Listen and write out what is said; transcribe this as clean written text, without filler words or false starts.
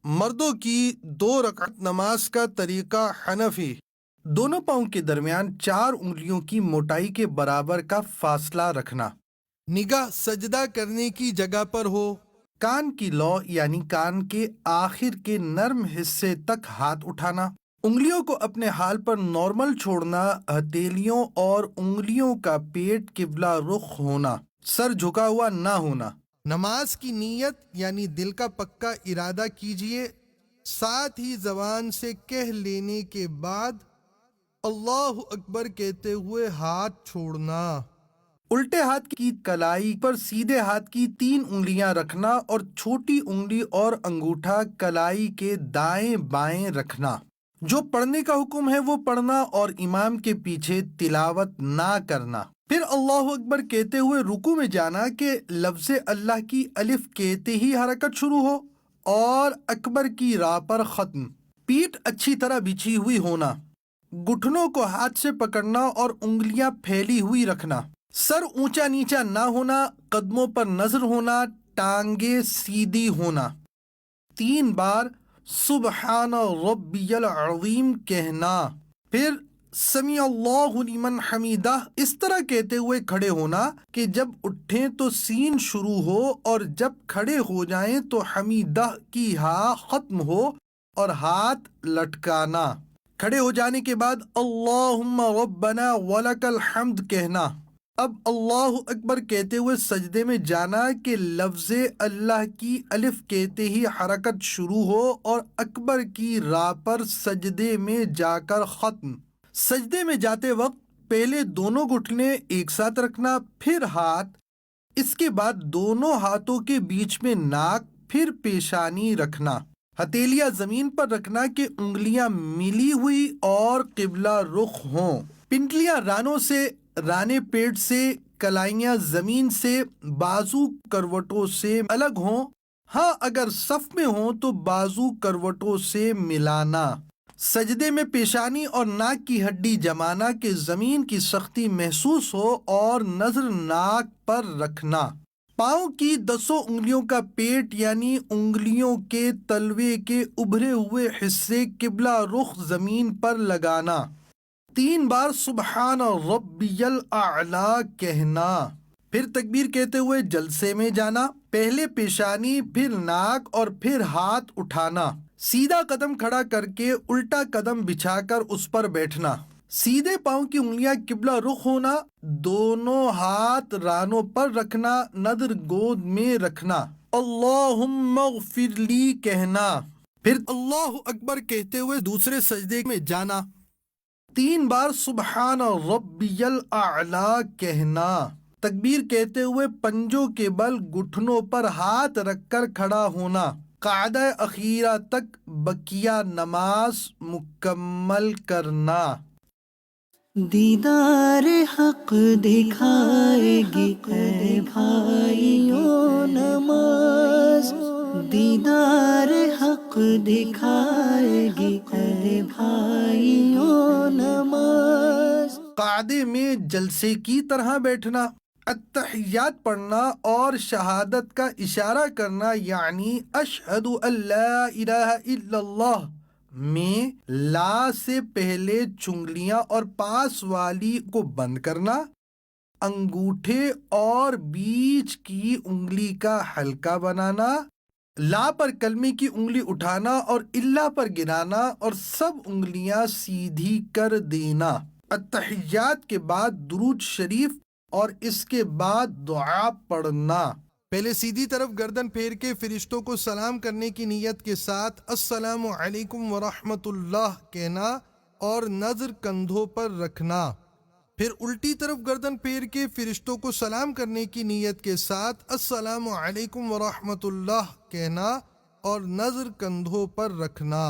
مردوں کی 2 رکعت نماز کا طریقہ حنفی۔ دونوں پاؤں کے درمیان 4 انگلیوں کی موٹائی کے برابر کا فاصلہ رکھنا۔ نگاہ سجدہ کرنے کی جگہ پر ہو۔ کان کی لو یعنی کان کے آخر کے نرم حصے تک ہاتھ اٹھانا۔ انگلیوں کو اپنے حال پر نارمل چھوڑنا۔ ہتھیلیوں اور انگلیوں کا پیٹ قبلہ رخ ہونا۔ سر جھکا ہوا نہ ہونا۔ نماز کی نیت یعنی دل کا پکا ارادہ کیجئے، ساتھ ہی زبان سے کہہ لینے کے بعد اللہ اکبر کہتے ہوئے ہاتھ چھوڑنا۔ الٹے ہاتھ کی کلائی پر سیدھے ہاتھ کی 3 انگلیاں رکھنا اور چھوٹی انگلی اور انگوٹھا کلائی کے دائیں بائیں رکھنا۔ جو پڑھنے کا حکم ہے وہ پڑھنا اور امام کے پیچھے تلاوت نہ کرنا۔ پھر اللہ اکبر کہتے ہوئے رکوع میں جانا کہ لفظ اللہ کی الف کہتے ہی حرکت شروع ہو اور اکبر کی راہ پر ختم۔ پیٹھ اچھی طرح بچھی ہوئی ہونا۔ گھٹنوں کو ہاتھ سے پکڑنا اور انگلیاں پھیلی ہوئی رکھنا۔ سر اونچا نیچا نہ ہونا، قدموں پر نظر ہونا، ٹانگیں سیدھی ہونا۔ 3 بار سبحان ربی العظیم کہنا۔ پھر سمیع اللہ لمن حمیدہ اس طرح کہتے ہوئے کھڑے ہونا کہ جب اٹھیں تو سین شروع ہو اور جب کھڑے ہو جائیں تو حمیدہ کی ہا ختم ہو اور ہاتھ لٹکانا۔ کھڑے ہو جانے کے بعد اللہم ربنا ولک الحمد کہنا۔ اب اللہ اکبر کہتے ہوئے سجدے میں جانا کہ لفظ اللہ کی الف کہتے ہی حرکت شروع ہو اور اکبر کی راہ پر سجدے میں جا کر ختم۔ سجدے میں جاتے وقت پہلے دونوں گھٹنے ایک ساتھ رکھنا، پھر ہاتھ، اس کے بعد دونوں ہاتھوں کے بیچ میں ناک، پھر پیشانی رکھنا۔ ہتھیلیاں زمین پر رکھنا کہ انگلیاں ملی ہوئی اور قبلہ رخ ہوں۔ پنڈلیاں رانوں سے، رانے پیٹ سے، کلائیاں زمین سے، بازو کروٹوں سے الگ ہوں۔ ہاں اگر صف میں ہوں تو بازو کروٹوں سے ملانا۔ سجدے میں پیشانی اور ناک کی ہڈی جمانا کہ زمین کی سختی محسوس ہو اور نظر ناک پر رکھنا۔ پاؤں کی 10 انگلیوں کا پیٹ یعنی انگلیوں کے تلوے کے ابھرے ہوئے حصے قبلہ رخ زمین پر لگانا۔ 3 بار سبحان ربی الاعلی کہنا۔ پھر تکبیر کہتے ہوئے جلسے میں جانا۔ پہلے پیشانی، پھر ناک اور پھر ہاتھ اٹھانا۔ سیدھا قدم کھڑا کر کے الٹا قدم بچھا کر اس پر بیٹھنا۔ سیدھے پاؤں کی انگلیاں قبلہ رخ ہونا۔ دونوں ہاتھ رانوں پر رکھنا، نظر گود میں رکھنا۔ اللہم اغفر لی کہنا۔ پھر اللہ اکبر کہتے ہوئے دوسرے سجدے میں جانا۔ 3 بار سبحان ربی الاعلی کہنا۔ تکبیر کہتے ہوئے پنجوں کے بل گھٹنوں پر ہاتھ رکھ کر کھڑا ہونا۔ قاعدہ اخیرہ تک بقیہ نماز مکمل کرنا۔ دیدار حق دکھائے گی اے بھائیوں نماز، دیدار حق دکھائے گی اے بھائیوں نماز۔ قاعدے میں جلسے کی طرح بیٹھنا، التحیات پڑھنا اور شہادت کا اشارہ کرنا یعنی اشہد ان لا الہ الا اللہ میں لا سے پہلے چنگلیاں اور پاس والی کو بند کرنا، انگوٹھے اور بیچ کی انگلی کا حلقہ بنانا، لا پر کلمے کی انگلی اٹھانا اور اللہ پر گرانا اور سب انگلیاں سیدھی کر دینا۔ التحیات کے بعد درود شریف اور اس کے بعد دعا پڑھنا۔ پہلے سیدھی طرف گردن پھیر کے فرشتوں کو سلام کرنے کی نیت کے ساتھ السلام علیکم ورحمۃ اللہ کہنا اور نظر کندھوں پر رکھنا۔ پھر الٹی طرف گردن پھیر کے فرشتوں کو سلام کرنے کی نیت کے ساتھ السلام علیکم ورحمۃ اللہ کہنا اور نظر کندھوں پر رکھنا۔